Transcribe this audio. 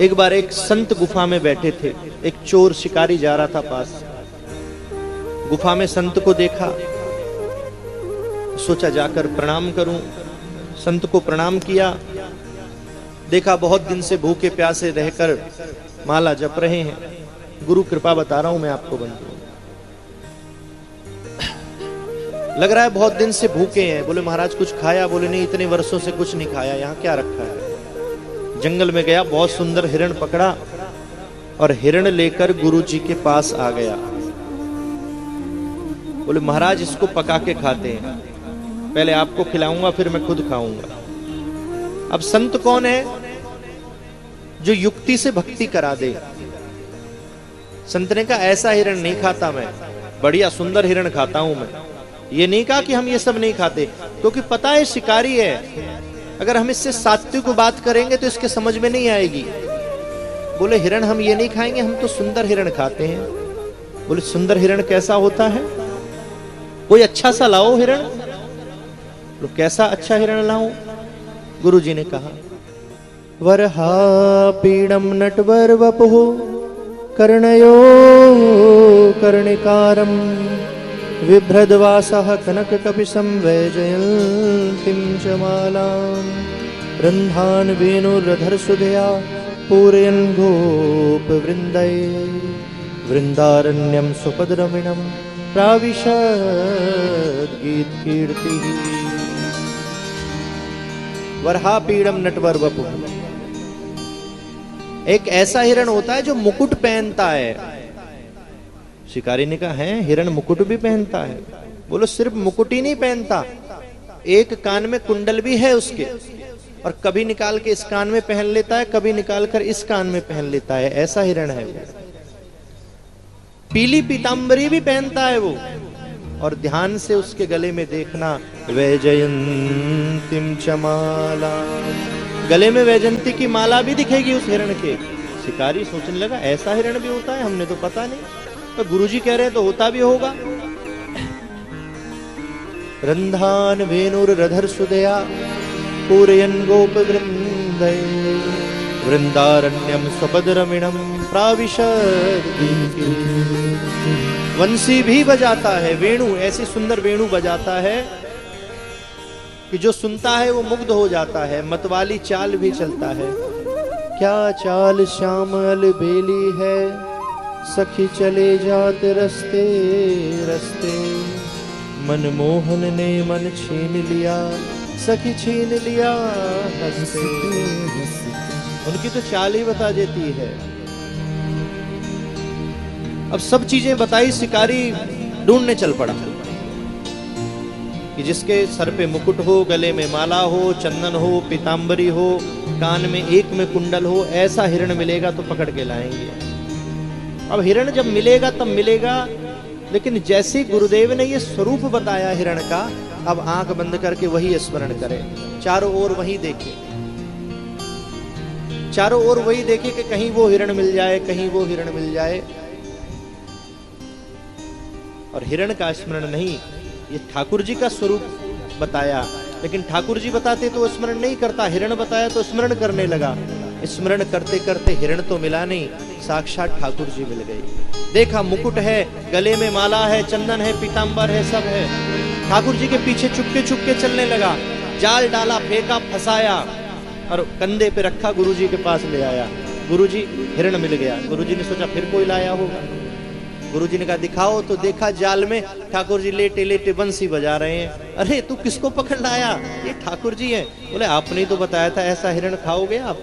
एक बार एक संत गुफा में बैठे थे, एक चोर शिकारी जा रहा था पास। गुफा में संत को देखा, सोचा जाकर प्रणाम करूं। संत को प्रणाम किया, देखा बहुत दिन से भूखे प्यासे रहकर माला जप रहे हैं। गुरु कृपा बता रहा हूं मैं आपको बंधु, लग रहा है बहुत दिन से भूखे हैं। बोले महाराज कुछ खाया? बोले नहीं, इतने वर्षों से कुछ नहीं खाया। यहाँ क्या रखा है? जंगल में गया, बहुत सुंदर हिरण पकड़ा और हिरण लेकर गुरु जी के पास आ गया। बोले महाराज इसको पका के खाते हैं, पहले आपको खिलाऊंगा फिर मैं खुद खाऊंगा। अब संत कौन है? जो युक्ति से भक्ति करा दे। संत ने कहा ऐसा हिरण नहीं खाता मैं, बढ़िया सुंदर हिरण खाता हूं मैं। ये नहीं कहा कि हम ये सब नहीं खाते, क्योंकि पता है शिकारी है, अगर हम इससे सात्विक को बात करेंगे तो इसके समझ में नहीं आएगी। बोले हिरण हम ये नहीं खाएंगे, हम तो सुंदर हिरण खाते हैं। बोले सुंदर हिरण कैसा होता है? कोई अच्छा सा लाओ हिरण। बोले कैसा अच्छा हिरण लाऊं? गुरु जी ने कहा वरहा पीड़म नटवर वपुः कर्णयो कर्णिकारम बिभ्रद्वासः कनक कपिशं वैजयन्तीं च मालां रन्धान् वेणुरधरसुधया पूरयन् गोपवृन्दै वृन्दारण्यं सुपदरमणं प्राविशद् गीतकीर्तिः। वरहापीडम नटवर वपुः, एक ऐसा हिरण होता है जो मुकुट पहनता है। शिकारी ने कहा है हिरण मुकुट भी पहनता है? बोलो सिर्फ मुकुट ही नहीं पहनता, एक कान में कुंडल भी है उसके, और कभी निकाल के इस कान में पहन लेता है, कभी निकाल कर इस कान में पहन लेता है। ऐसा हिरण है वो। पीली पीतांबरी भी पहनता है वो, और ध्यान से उसके गले में देखना वैजयंतीं च माला, गले में वैजयंती की माला भी दिखेगी उस हिरण के। शिकारी सोचने लगा ऐसा हिरण भी होता है, हमने तो पता नहीं, तो गुरुजी कह रहे हैं तो होता भी होगा। रंधान वेणुरधर सुदया पूरयन् गोपवृन्दै वृंदारण्यम स्वपदरमणं प्राविशद्। वंशी भी बजाता है, वेणु, ऐसी सुंदर वेणु बजाता है कि जो सुनता है वो मुग्ध हो जाता है। मतवाली चाल भी चलता है, क्या चाल श्यामल बेली है, सखी चले जाते रस्ते रस्ते, मनमोहन ने मन छीन लिया, सखी छीन लिया हंसते। उनकी तो चाल ही बता देती है। अब सब चीजें बताई, शिकारी ढूंढने चल पड़ा कि जिसके सर पे मुकुट हो, गले में माला हो, चंदन हो, पीतांबरी हो, कान में एक में कुंडल हो, ऐसा हिरण मिलेगा तो पकड़ के लाएंगे। अब हिरण जब मिलेगा तब मिलेगा, लेकिन जैसे गुरुदेव ने ये स्वरूप बताया हिरण का, अब आंख बंद करके वही स्मरण करे, चारों ओर वही देखे, चारों ओर वही देखे कि कहीं वो हिरण मिल जाए, कहीं वो हिरण मिल जाए। और हिरण का स्मरण नहीं, ये ठाकुर जी का स्वरूप बताया, लेकिन ठाकुर जी बताते तो स्मरण नहीं करता, हिरण बताया तो स्मरण करने लगा। स्मरण करते करते हिरण तो मिला नहीं, साक्षात ठाकुर जी मिल गई। देखा मुकुट है, गले में माला है, चंदन है, पीतांबर है, सब है। ठाकुर जी के पीछे चुपके चुपके चलने लगा, जाल डाला, फेंका, फंसाया और कंधे पे रखा, गुरु जी के पास ले आया। गुरु जी हिरण मिल गया। गुरु जी ने सोचा फिर कोई लाया होगा। गुरु जी ने कहा दिखाओ, तो देखा जाल में ठाकुर जी लेटे लेटे बंसी बजा रहे हैं। अरे तू किसको पकड़ लाया? ये ठाकुर जी हैं। बोले आपने तो बताया था ऐसा हिरण खाओगे आप।